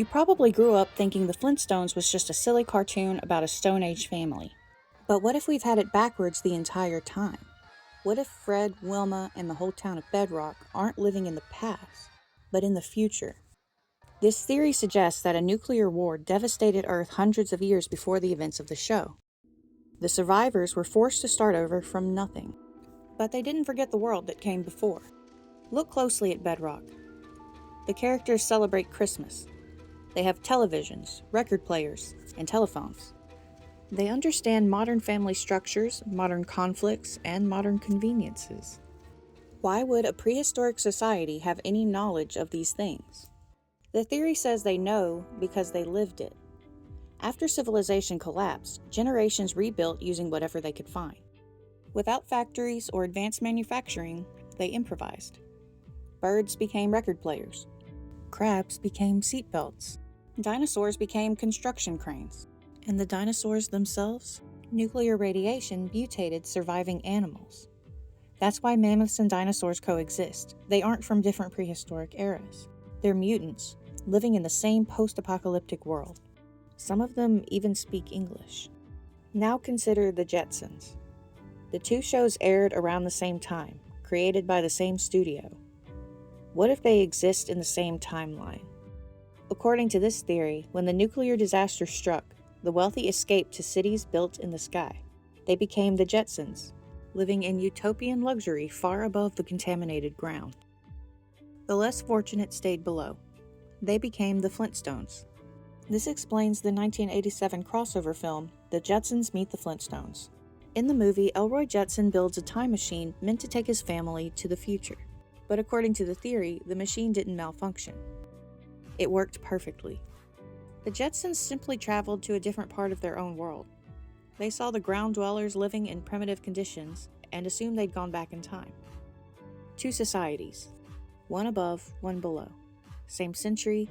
You probably grew up thinking the Flintstones was just a silly cartoon about a Stone Age family. But what if we've had it backwards the entire time? What if Fred, Wilma, and the whole town of Bedrock aren't living in the past, but in the future? This theory suggests that a nuclear war devastated Earth hundreds of years before the events of the show. The survivors were forced to start over from nothing. But they didn't forget the world that came before. Look closely at Bedrock. The characters celebrate Christmas. They have televisions, record players, and telephones. They understand modern family structures, modern conflicts, and modern conveniences. Why would a prehistoric society have any knowledge of these things? The theory says they know because they lived it. After civilization collapsed, generations rebuilt using whatever they could find. Without factories or advanced manufacturing, they improvised. Birds became record players. Crabs became seatbelts. Dinosaurs became construction cranes. And the dinosaurs themselves? Nuclear radiation mutated surviving animals. That's why mammoths and dinosaurs coexist. They aren't from different prehistoric eras. They're mutants, living in the same post-apocalyptic world. Some of them even speak English. Now consider the Jetsons. The two shows aired around the same time, created by the same studio. What if they exist in the same timeline? According to this theory, when the nuclear disaster struck, the wealthy escaped to cities built in the sky. They became the Jetsons, living in utopian luxury far above the contaminated ground. The less fortunate stayed below. They became the Flintstones. This explains the 1987 crossover film, The Jetsons Meet the Flintstones. In the movie, Elroy Jetson builds a time machine meant to take his family to the future. But according to the theory, the machine didn't malfunction. It worked perfectly. The Jetsons simply traveled to a different part of their own world. They saw the ground dwellers living in primitive conditions and assumed they'd gone back in time. Two societies, one above, one below. Same century,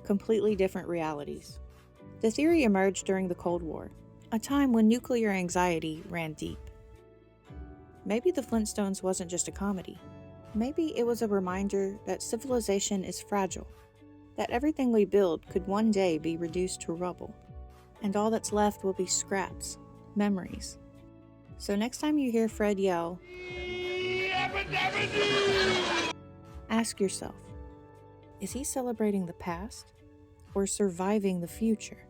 completely different realities. The theory emerged during the Cold War, a time when nuclear anxiety ran deep. Maybe the Flintstones wasn't just a comedy. Maybe it was a reminder that civilization is fragile, that everything we build could one day be reduced to rubble, and all that's left will be scraps, memories. So next time you hear Fred yell, ask yourself, is he celebrating the past or surviving the future?